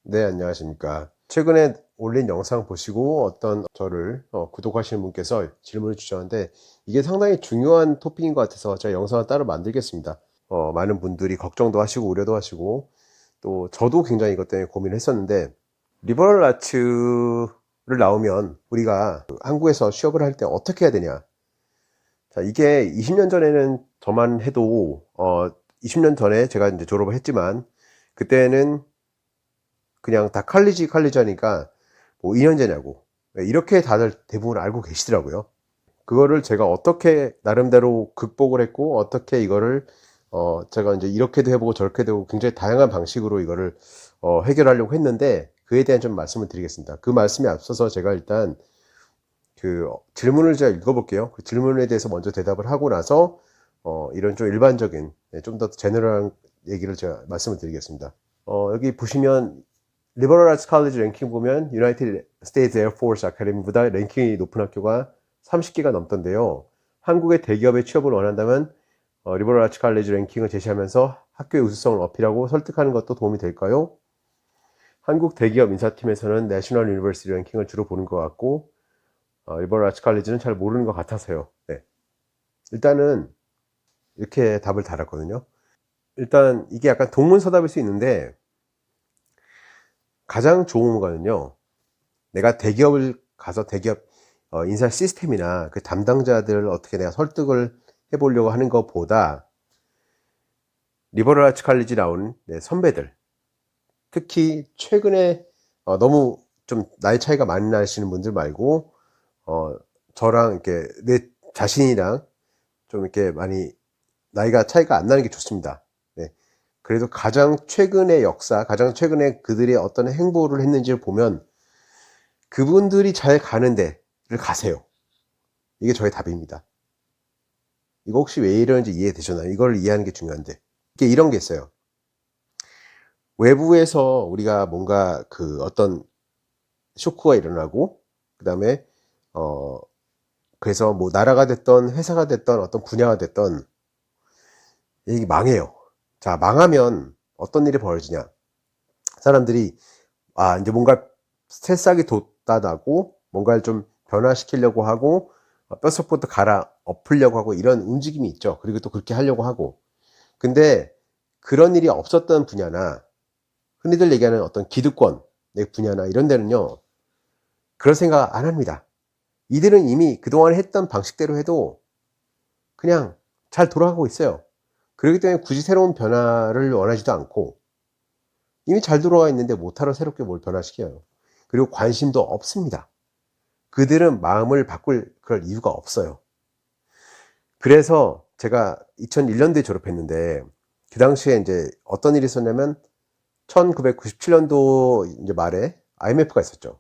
네, 안녕하십니까. 최근에 올린 영상 보시고 어떤 저를 구독하시는 분께서 질문을 주셨는데 이게 상당히 중요한 토픽인 것 같아서 제가 영상을 따로 만들겠습니다. 많은 분들이 걱정도 하시고 우려도 하시고 또 저도 굉장히 이것 때문에 고민을 했었는데 리버럴 아츠를 나오면 우리가 한국에서 취업을 할 때 어떻게 해야 되냐. 자, 이게 20년 전에는 저만 해도 20년 전에 제가 이제 졸업을 했지만 그때는 그냥 다 칼리지 하니까 뭐 2년제냐고 이렇게 다들 대부분 알고 계시더라고요. 그거를 제가 어떻게 나름대로 극복을 했고 어떻게 이거를 제가 이제 이렇게도 해보고 저렇게도 해보고 굉장히 다양한 방식으로 이거를 해결하려고 했는데 그에 대한 좀 말씀을 드리겠습니다. 그 말씀에 앞서서 제가 일단 그 질문을 제가 읽어볼게요. 그 질문에 대해서 먼저 대답을 하고 나서 이런 좀 일반적인 좀 더 제너럴한 얘기를 제가 말씀을 드리겠습니다. 여기 보시면 리버럴 아츠 칼리지 랭킹 보면 유나이티드 스테이트 에어포스 아카데미보다 랭킹이 높은 학교가 30개가 넘던데요. 한국의 대기업에 취업을 원한다면 리버럴 아츠 칼리지 랭킹을 제시하면서 학교의 우수성을 어필하고 설득하는 것도 도움이 될까요? 한국 대기업 인사팀에서는 내셔널 유니버시티 랭킹을 주로 보는 것 같고 리버럴 아츠 칼리지는 잘 모르는 것 같아서요. 네. 일단은 이렇게 답을 달았거든요. 일단 이게 약간 동문서답일 수 있는데 가장 좋은 거는요. 내가 대기업을 가서 대기업 인사 시스템이나 그 담당자들을 어떻게 내가 설득을 해보려고 하는 것보다 리버럴 아츠 칼리지 나온 선배들, 특히 최근에 너무 좀 나이 차이가 많이 나시는 분들 말고 저랑 이렇게 내 자신이랑 좀 이렇게 많이 나이가 차이가 안 나는 게 좋습니다. 네. 그래도 가장 최근의 역사, 가장 최근에 그들이 어떤 행보를 했는지를 보면 그분들이 잘 가는 데를 가세요. 이게 저의 답입니다. 이거 혹시 왜 이러는지 이해되셨나요? 이걸 이해하는 게 중요한데. 이게 이런 게 있어요. 외부에서 우리가 뭔가 그 어떤 쇼크가 일어나고, 그 다음에, 그래서 뭐 나라가 됐던 회사가 됐던 어떤 분야가 됐던 이게 망해요. 자, 망하면 어떤 일이 벌어지냐. 사람들이, 이제 뭔가 새싹이 돋다나고, 뭔가를 좀 변화시키려고 하고, 뼛속부터 갈아 엎으려고 하고, 이런 움직임이 있죠. 그리고 또 그렇게 하려고 하고. 근데 그런 일이 없었던 분야나 흔히들 얘기하는 어떤 기득권의 분야나 이런 데는요, 그럴 생각 안 합니다. 이들은 이미 그동안 했던 방식대로 해도 그냥 잘 돌아가고 있어요. 그렇기 때문에 굳이 새로운 변화를 원하지도 않고 이미 잘 돌아가 있는데 못하러 새롭게 뭘 변화시켜요. 그리고 관심도 없습니다. 그들은 마음을 바꿀 그럴 이유가 없어요. 그래서 제가 2001년도에 졸업했는데 그 당시에 이제 어떤 일이 있었냐면 1997년도 이제 말에 IMF가 있었죠.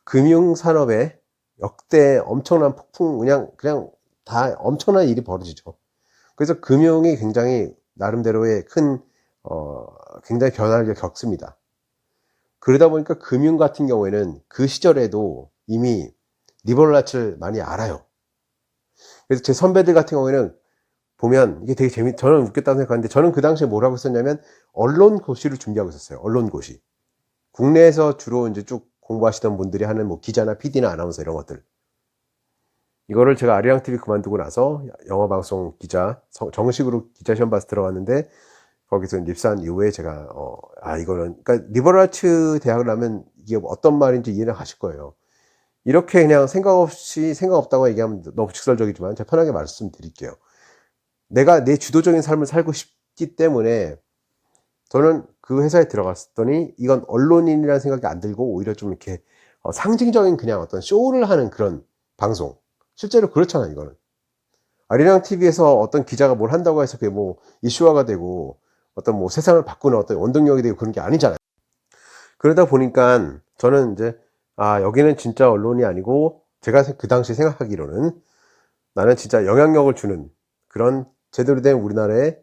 금융산업에 역대 엄청난 폭풍, 그냥 다 엄청난 일이 벌어지죠. 그래서 금융이 굉장히 나름대로의 굉장히 변화를 겪습니다. 그러다 보니까 금융 같은 경우에는 그 시절에도 이미 리버럴 아츠를 많이 알아요. 그래서 제 선배들 같은 경우에는 보면 이게 되게 저는 웃겼다고 생각하는데 저는 그 당시에 뭐라고 했었냐면 언론고시를 준비하고 있었어요. 언론고시. 국내에서 주로 이제 쭉 공부하시던 분들이 하는 뭐 기자나 PD나 아나운서 이런 것들. 이거를 제가 아리랑 TV 그만두고 나서 영어 방송 기자, 정식으로 기자 시험 봐서 들어갔는데 거기서 입사한 이후에 제가 이거는 그러니까 리버럴 아츠 대학을 나면 이게 어떤 말인지 이해는 하실 거예요. 이렇게 그냥 생각 없다고 얘기하면 너무 직설적이지만 제가 편하게 말씀드릴게요. 내가 내 주도적인 삶을 살고 싶기 때문에 저는 그 회사에 들어갔더니 이건 언론인이라는 생각이 안 들고 오히려 좀 이렇게 상징적인 그냥 어떤 쇼를 하는 그런 방송. 실제로 그렇잖아요, 이거는. 아리랑 TV에서 어떤 기자가 뭘 한다고 해서 그게 뭐 이슈화가 되고 어떤 뭐 세상을 바꾸는 어떤 원동력이 되고 그런 게 아니잖아요. 그러다 보니까 저는 이제 여기는 진짜 언론이 아니고 제가 그 당시 생각하기로는 나는 진짜 영향력을 주는 그런 제대로 된 우리나라의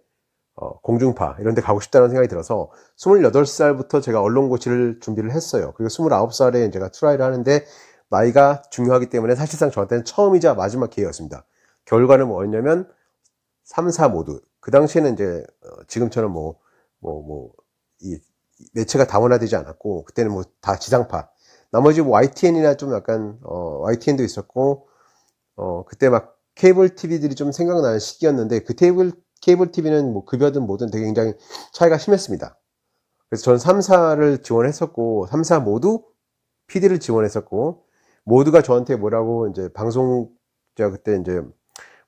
공중파 이런 데 가고 싶다는 생각이 들어서 28살부터 제가 언론고시를 준비를 했어요. 그리고 29살에 제가 트라이를 하는데 나이가 중요하기 때문에 사실상 저한테는 처음이자 마지막 기회였습니다. 결과는 뭐였냐면 3, 4 모두. 그 당시에는 이제 지금처럼 이 매체가 다원화되지 않았고, 그때는 뭐 다 지상파. 나머지 뭐 YTN이나 좀 약간, YTN도 있었고, 그때 막 케이블 TV들이 좀 생각나는 시기였는데, 그 케이블 TV는 뭐 급여든 뭐든 되게 굉장히 차이가 심했습니다. 그래서 저는 3사를 지원했었고, 3사 모두 PD를 지원했었고, 모두가 저한테 뭐라고 이제 제가 그때 이제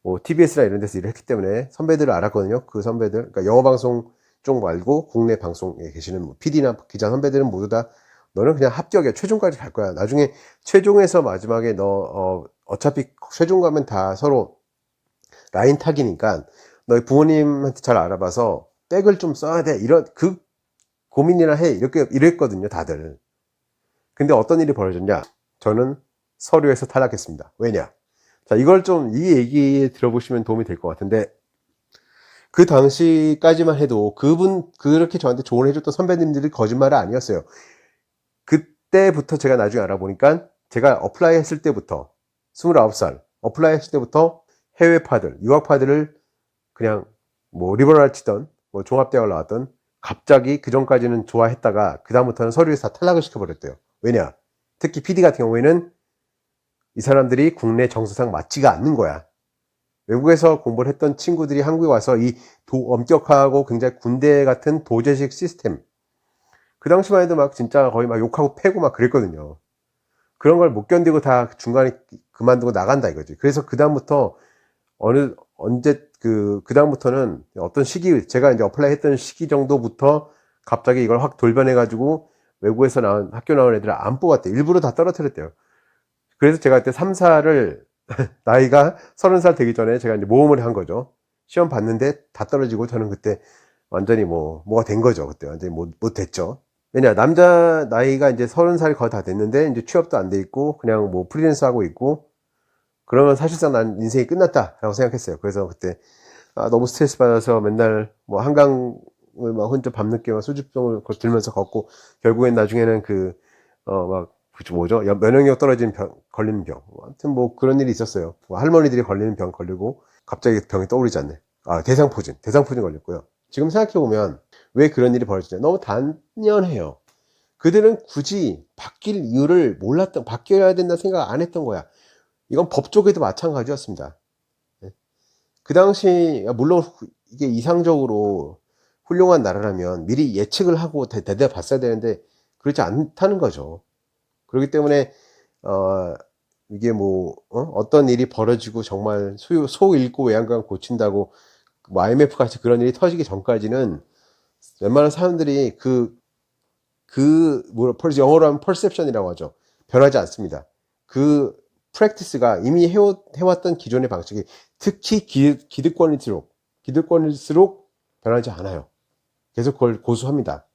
뭐 TBS나 이런 데서 일을 했기 때문에 선배들을 알았거든요. 그 선배들, 그러니까 영어 방송 쪽 말고 국내 방송에 계시는 뭐 PD나 기자 선배들은 모두 다 너는 그냥 합격이야. 최종까지 갈 거야. 나중에 최종에서 마지막에 어차피 최종 가면 다 서로 라인 타기니까 너희 부모님한테 잘 알아봐서 백을 좀 써야 돼. 이런 그 고민이나 해. 이렇게 이랬거든요, 다들. 근데 어떤 일이 벌어졌냐? 저는 서류에서 탈락했습니다. 왜냐? 자, 이걸 좀 이 얘기 들어보시면 도움이 될 것 같은데, 그 당시까지만 해도 그렇게 저한테 조언을 해줬던 선배님들이 거짓말이 아니었어요. 그때부터 제가 나중에 알아보니까 제가 어플라이 했을 때부터 29살 어플라이 했을 때부터 해외파들, 유학파들을 그냥 뭐 리버럴 치던 뭐 종합대학을 나왔던 갑자기 그 전까지는 좋아했다가 그 다음부터는 서류에서 다 탈락을 시켜버렸대요. 왜냐? 특히 PD 같은 경우에는 이 사람들이 국내 정서상 맞지가 않는 거야. 외국에서 공부를 했던 친구들이 한국에 와서 이 엄격하고 굉장히 군대 같은 도제식 시스템, 그 당시만 해도 막 진짜 거의 막 욕하고 패고 막 그랬거든요. 그런 걸 못 견디고 다 중간에 그만두고 나간다 이거지. 그래서 그다음부터 그다음부터는 어떤 시기, 제가 이제 어플라이 했던 시기 정도부터 갑자기 이걸 확 돌변해가지고 외국에서 나온 학교 나온 애들을 안 뽑았대. 일부러 다 떨어뜨렸대요. 그래서 제가 그때 3사를 나이가 30살 되기 전에 제가 이제 모험을 한 거죠. 시험 봤는데 다 떨어지고 저는 그때 완전히 뭐가 된 거죠. 그때 완전히 못 됐죠. 왜냐, 남자 나이가 이제 30살이 거의 다 됐는데 이제 취업도 안 돼 있고 그냥 뭐 프리랜서 하고 있고, 그러면 사실상 난 인생이 끝났다라고 생각했어요. 그래서 그때 너무 스트레스 받아서 맨날 뭐 한강을 막 혼자 밤늦게 막 수줍종을 들면서 걷고, 결국엔 나중에는 면역력 떨어진 걸리는 병. 아무튼 뭐 그런 일이 있었어요. 뭐 할머니들이 걸리는 병 걸리고 갑자기 병이 떠오르지 않네. 대상포진 걸렸고요. 지금 생각해보면 왜 그런 일이 벌어지냐. 너무 단연해요. 그들은 굳이 바뀔 이유를 바뀌어야 된다 생각 안 했던 거야. 이건 법 쪽에도 마찬가지였습니다. 그 당시, 물론 이게 이상적으로 훌륭한 나라라면 미리 예측을 하고 대대 봤어야 되는데 그렇지 않다는 거죠. 그렇기 때문에 이게 어떤 일이 벌어지고 정말 소 잃고 외양간 고친다고 뭐 IMF 같이 그런 일이 터지기 전까지는 웬만한 사람들이 영어로 하면 perception이라고 하죠. 변하지 않습니다. 그 프랙티스가 이미 해왔던 기존의 방식이, 특히 기득권일수록 변하지 않아요. 계속 그걸 고수합니다.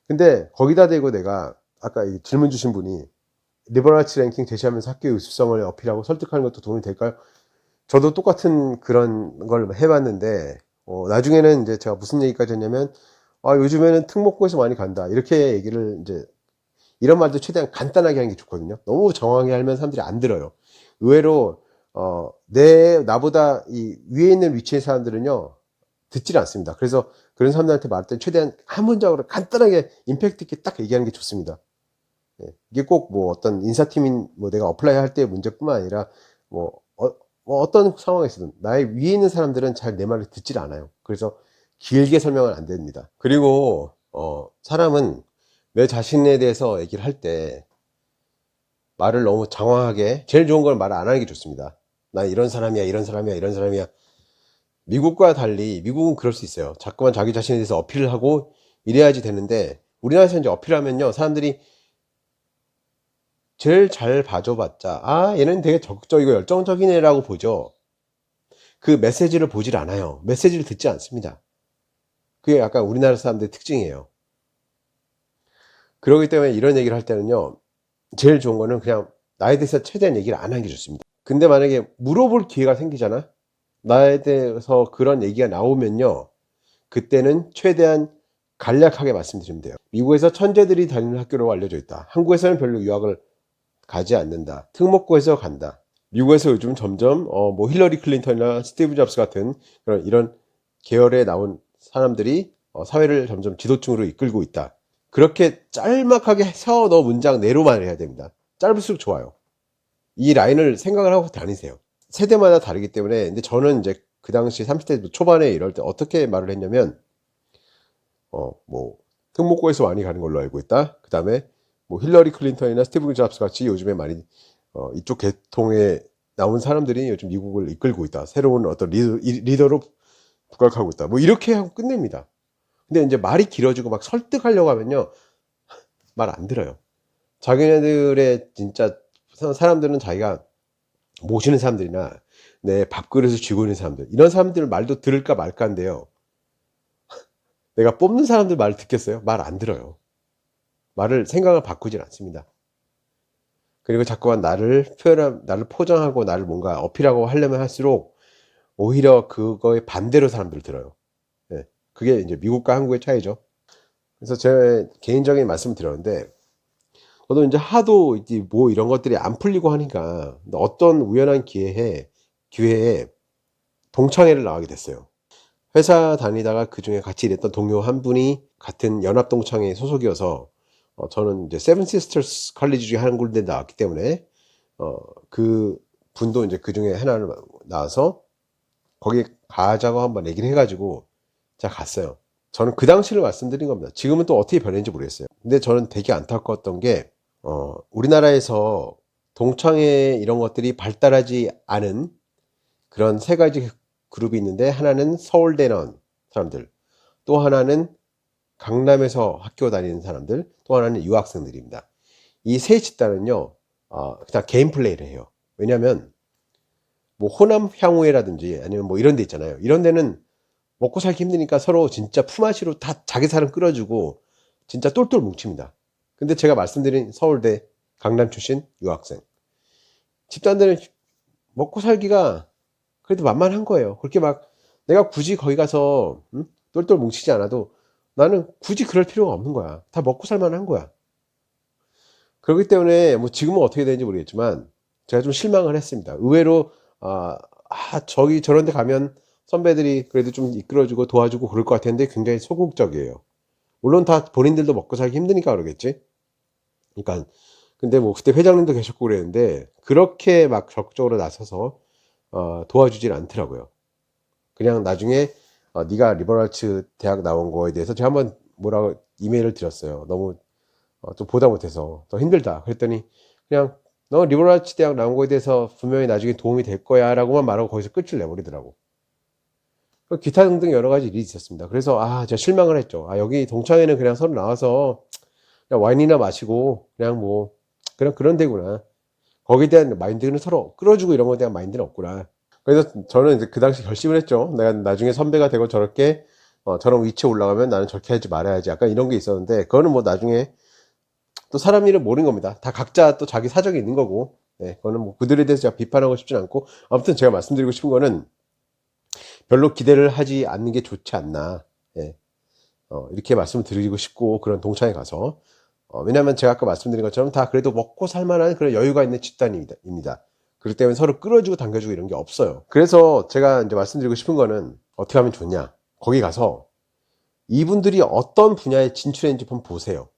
근데 거기다 대고 내가 아까 질문 주신 분이 리버럴아츠 랭킹 제시하면서 학교의 우수성을 어필하고 설득하는 것도 도움이 될까요? 저도 똑같은 그런 걸 해봤는데 나중에는 이제 제가 무슨 얘기까지 했냐면 요즘에는 특목고에서 많이 간다 이렇게 얘기를 이제, 이런 말도 최대한 간단하게 하는 게 좋거든요. 너무 정확하게 하면 사람들이 안 들어요. 의외로 나보다 이 위에 있는 위치의 사람들은요 듣질 않습니다. 그래서 그런 사람들한테 말할 때 최대한 한 문장으로 간단하게 임팩트 있게 딱 얘기하는 게 좋습니다. 이게 꼭 어떤 인사팀인 내가 어플라이 할 때의 문제뿐만 아니라 어떤 상황에서든 나의 위에 있는 사람들은 잘 내 말을 듣질 않아요. 그래서 길게 설명은 안 됩니다. 그리고 사람은 내 자신에 대해서 얘기를 할 때 말을 너무 장황하게, 제일 좋은 걸 말 안 하는 게 좋습니다. 나 이런 사람이야, 이런 사람이야, 이런 사람이야. 미국과 달리, 미국은 그럴 수 있어요. 자꾸만 자기 자신에 대해서 어필을 하고 이래야지 되는데, 우리나라에서 이제 어필하면요, 사람들이 제일 잘 봐줘봤자 얘는 되게 적극적이고 열정적인 애라고 보죠. 그 메시지를 보질 않아요. 메시지를 듣지 않습니다. 그게 약간 우리나라 사람들의 특징이에요. 그렇기 때문에 이런 얘기를 할 때는요, 제일 좋은 거는 그냥 나에 대해서 최대한 얘기를 안 하는 게 좋습니다. 근데 만약에 물어볼 기회가 생기잖아? 나에 대해서 그런 얘기가 나오면요, 그때는 최대한 간략하게 말씀드리면 돼요. 미국에서 천재들이 다니는 학교로 알려져 있다. 한국에서는 별로 유학을 가지 않는다. 특목고에서 간다. 미국에서 요즘 점점 힐러리 클린턴이나 스티브 잡스 같은 이런 계열에 나온 사람들이 사회를 점점 지도층으로 이끌고 있다. 그렇게 짤막하게 세워 넣은 문장 내로만 해야 됩니다. 짧을수록 좋아요. 이 라인을 생각을 하고 다니세요. 세대마다 다르기 때문에. 근데 저는 이제 그 당시 30대 초반에 이럴 때 어떻게 말을 했냐면, 뭐 특목고에서 많이 가는 걸로 알고 있다. 그 다음에 뭐 힐러리 클린턴이나 스티브 잡스 같이 요즘에 많이 이쪽 계통에 나온 사람들이 요즘 미국을 이끌고 있다. 새로운 어떤 리더로 부각하고 있다. 뭐 이렇게 하고 끝냅니다. 근데 이제 말이 길어지고 막 설득하려고 하면요, 말 안 들어요. 자기네들의 진짜 사람들은 자기가 모시는 사람들이나 내 밥그릇을 쥐고 있는 사람들, 이런 사람들 말도 들을까 말까인데요. 내가 뽑는 사람들 말을 듣겠어요? 말 안 들어요. 생각을 바꾸질 않습니다. 그리고 자꾸만 나를 포장하고 나를 뭔가 어필하고 하려면 할수록 오히려 그거에 반대로 사람들을 들어요. 예, 그게 이제 미국과 한국의 차이죠. 그래서 제 개인적인 말씀을 드렸는데, 저도 이제 하도 이제 뭐 이런 것들이 안 풀리고 하니까 어떤 우연한 기회에 동창회를 나가게 됐어요. 회사 다니다가 그 중에 같이 일했던 동료 한 분이 같은 연합동창회 소속이어서, 저는 이제 세븐 시스터스 컬리지 중에 한 군데 나왔기 때문에, 그 분도 이제 그 중에 하나를 나와서 거기 가자고 한번 얘기를 해가지고 제가 갔어요. 저는 그 당시를 말씀드린 겁니다. 지금은 또 어떻게 변했는지 모르겠어요. 근데 저는 되게 안타까웠던 게, 우리나라에서 동창회 이런 것들이 발달하지 않은 그런 세 가지 그룹이 있는데, 하나는 서울대 나온 사람들, 또 하나는 강남에서 학교 다니는 사람들, 또 하나는 유학생들입니다. 이 세 집단은요, 그냥 개인 플레이를 해요. 왜냐면 뭐 호남 향후회라든지 아니면 뭐 이런 데 있잖아요. 이런 데는 먹고 살기 힘드니까 서로 진짜 품앗이로 다 자기 사람 끌어주고 진짜 똘똘 뭉칩니다. 근데 제가 말씀드린 서울대, 강남 출신 유학생 집단들은 먹고 살기가 그래도 만만한 거예요. 그렇게 막 내가 굳이 거기 가서 똘똘 뭉치지 않아도 나는 굳이 그럴 필요가 없는 거야. 다 먹고 살만한 거야. 그렇기 때문에 뭐 지금은 어떻게 되는지 모르겠지만 제가 좀 실망을 했습니다. 의외로 저기 저런 데 가면 선배들이 그래도 좀 이끌어주고 도와주고 그럴 것 같았는데 굉장히 소극적이에요. 물론 다 본인들도 먹고 살기 힘드니까 그러겠지. 그러니까 근데 뭐 그때 회장님도 계셨고 그랬는데 그렇게 막 적극적으로 나서서 도와주질 않더라고요. 그냥 나중에 네가 리버럴츠 대학 나온 거에 대해서 제가 한번 뭐라고 이메일을 드렸어요. 너무 좀 보다 못해서 더 힘들다. 그랬더니 그냥 너 리버럴츠 대학 나온 거에 대해서 분명히 나중에 도움이 될 거야 라고만 말하고 거기서 끝을 내버리더라고. 기타 등등 여러 가지 일이 있었습니다. 그래서 제가 실망을 했죠. 여기 동창회는 그냥 서로 나와서 그냥 와인이나 마시고 그냥 뭐 그냥 그런 데구나. 거기에 대한 마인드는 서로 끌어주고 이런 거에 대한 마인드는 없구나. 그래서 저는 이제 그 당시 결심을 했죠. 내가 나중에 선배가 되고 저렇게 저런 위치에 올라가면 나는 저렇게 하지 말아야지. 약간 이런 게 있었는데 그거는 뭐 나중에 또 사람 일은 모르는 겁니다. 다 각자 또 자기 사정이 있는 거고. 네, 그거는 뭐 그들에 대해서 제가 비판하고 싶진 않고, 아무튼 제가 말씀드리고 싶은 거는 별로 기대를 하지 않는 게 좋지 않나. 예, 이렇게 말씀을 드리고 싶고, 그런 동창회 가서. 왜냐면 제가 아까 말씀드린 것처럼 다 그래도 먹고 살만한 그런 여유가 있는 집단입니다. 그렇기 때문에 서로 끌어주고 당겨주고 이런 게 없어요. 그래서 제가 이제 말씀드리고 싶은 거는 어떻게 하면 좋냐. 거기 가서 이분들이 어떤 분야에 진출했는지 한번 보세요.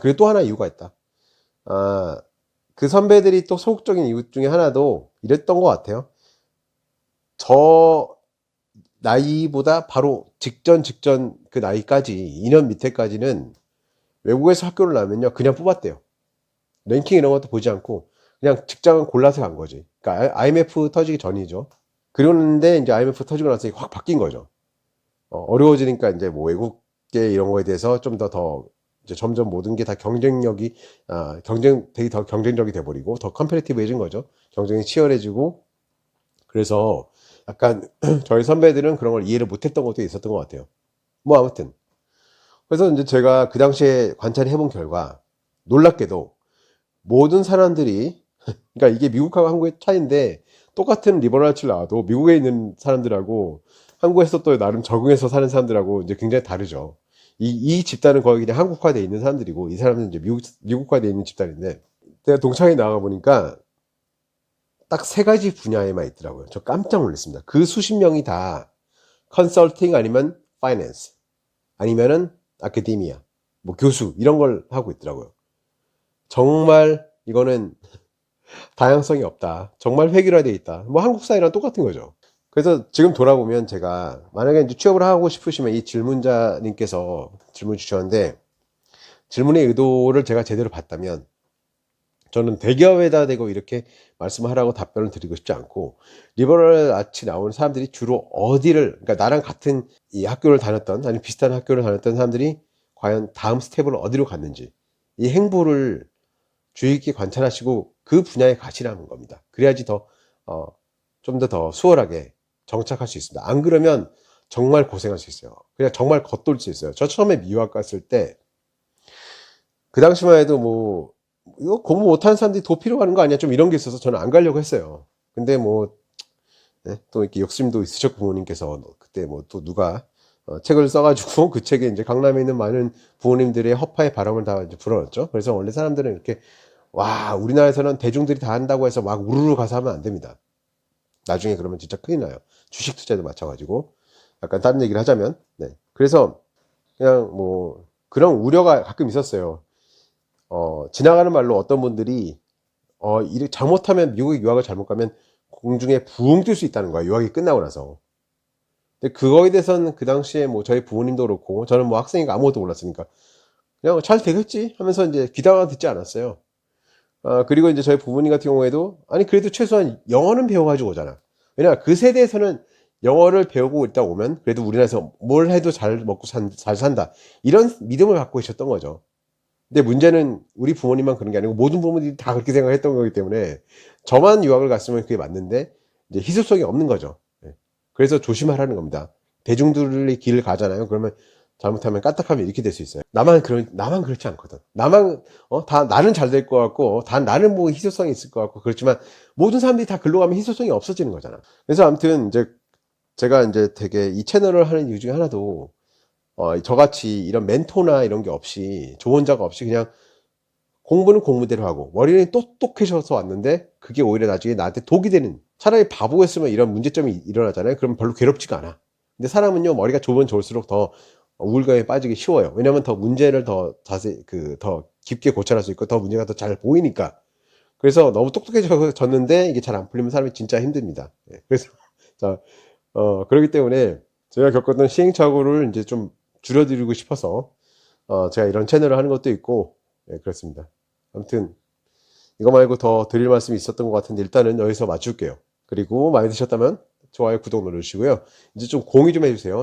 그리고 또 하나 이유가 있다. 그 선배들이 또 소극적인 이유 중에 하나도 이랬던 것 같아요. 저 나이보다 바로 직전 그 나이까지 2년 밑에까지는 외국에서 학교를 나오면요 그냥 뽑았대요. 랭킹 이런 것도 보지 않고 그냥 직장을 골라서 간 거지. 그러니까 IMF 터지기 전이죠. 그러는데 이제 IMF 터지고 나서 확 바뀐 거죠. 어려워지니까 이제 뭐 외국계 이런 거에 대해서 좀 더 이제 점점 모든 게 다 경쟁력이 되게 더 경쟁력이 돼버리고 더 컴페티티브해진 거죠. 경쟁이 치열해지고. 그래서 약간 저희 선배들은 그런 걸 이해를 못했던 것도 있었던 것 같아요. 뭐 아무튼 그래서 이제 제가 그 당시에 관찰해 본 결과 놀랍게도 모든 사람들이 그러니까 이게 미국하고 한국의 차이인데, 똑같은 리버럴치를 나와도 미국에 있는 사람들하고 한국에서 또 나름 적응해서 사는 사람들하고 이제 굉장히 다르죠. 이 집단은 거의 그냥 한국화되어 있는 사람들이고, 이 사람은 이제 미국화되어 있는 집단인데, 제가 동창회 나가 보니까 딱 세 가지 분야에만 있더라고요. 저 깜짝 놀랐습니다. 그 수십 명이 다 컨설팅 아니면 파이낸스 아니면은 아카데미아, 뭐 교수 이런 걸 하고 있더라고요. 정말 이거는 다양성이 없다. 정말 획일화되어 있다. 뭐 한국 사회랑 똑같은 거죠. 그래서 지금 돌아보면 제가 만약에 이제 취업을 하고 싶으시면 이 질문자님께서 질문 주셨는데 질문의 의도를 제가 제대로 봤다면 저는 대기업에다 대고 이렇게 말씀하라고 답변을 드리고 싶지 않고 리버럴 아치 나오는 사람들이 주로 어디를 그러니까 나랑 같은 이 학교를 다녔던 아니 비슷한 학교를 다녔던 사람들이 과연 다음 스텝을 어디로 갔는지 이 행보를 주의 깊게 관찰하시고 그 분야에 가시라는 겁니다. 그래야지 더 좀 더 수월하게 정착할 수 있습니다. 안 그러면 정말 고생할 수 있어요. 그냥 정말 겉돌 수 있어요. 저 처음에 미국 갔을 때 그 당시만 해도 뭐 이거 공부 못하는 사람들이 도피로 가는 거 아니야? 좀 이런 게 있어서 저는 안 가려고 했어요. 근데 뭐 네, 또 이렇게 욕심도 있으셨고 부모님께서 그때 뭐 또 누가 책을 써가지고 그 책에 이제 강남에 있는 많은 부모님들의 허파의 바람을 다 이제 불어넣었죠. 그래서 원래 사람들은 이렇게 와 우리나라에서는 대중들이 다 한다고 해서 막 우르르 가서 하면 안 됩니다. 나중에 그러면 진짜 큰일 나요. 주식 투자도 마찬가지고 약간 다른 얘기를 하자면 네. 그래서 그냥 뭐 그런 우려가 가끔 있었어요. 지나가는 말로 어떤 분들이 이렇게 잘못하면 미국에 유학을 잘못 가면 공중에 붕 뜰 수 있다는 거야. 유학이 끝나고 나서. 근데 그거에 대해서는 그 당시에 뭐 저희 부모님도 그렇고 저는 뭐 학생이니까 아무것도 몰랐으니까 그냥 잘 되겠지 하면서 이제 귀담아 듣지 않았어요. 그리고 이제 저희 부모님 같은 경우에도 아니 그래도 최소한 영어는 배워가지고 오잖아. 왜냐 그 세대에서는 영어를 배우고 있다 오면 그래도 우리나라에서 뭘 해도 잘 먹고 잘 산다 이런 믿음을 갖고 계셨던 거죠. 근데 문제는 우리 부모님만 그런 게 아니고 모든 부모님들이 다 그렇게 생각했던 거기 때문에 저만 유학을 갔으면 그게 맞는데 이제 희소성이 없는 거죠. 예. 그래서 조심하라는 겁니다. 대중들의 길을 가잖아요. 그러면 잘못하면 까딱하면 이렇게 될 수 있어요. 나만 그렇지 않거든. 다 나는 잘 될 것 같고, 다 나는 뭐 희소성이 있을 것 같고, 그렇지만 모든 사람들이 다 글로 가면 희소성이 없어지는 거잖아. 그래서 아무튼 이제 제가 이제 되게 이 채널을 하는 이유 중에 하나도 저같이 이런 멘토나 이런 게 없이 조언자가 없이 그냥 공부는 공부대로 하고 머리는 똑똑해져서 왔는데 그게 오히려 나중에 나한테 독이 되는 차라리 바보였으면 이런 문제점이 일어나잖아요. 그러면 별로 괴롭지가 않아. 근데 사람은요 머리가 좁으면 좋을수록 더 우울감에 빠지기 쉬워요. 왜냐면 더 문제를 더 자세히 더 깊게 고찰할 수 있고 더 문제가 더 잘 보이니까. 그래서 너무 똑똑해졌는데 이게 잘 안 풀리면 사람이 진짜 힘듭니다. 예, 그래서 자, 그렇기 때문에 제가 겪었던 시행착오를 이제 좀 줄여드리고 싶어서 제가 이런 채널을 하는 것도 있고 예, 그렇습니다. 아무튼 이거 말고 더 드릴 말씀이 있었던 것 같은데 일단은 여기서 마칠게요. 그리고 마음에 드셨다면 좋아요, 구독 눌러주시고요. 이제 좀 공유 좀 해주세요.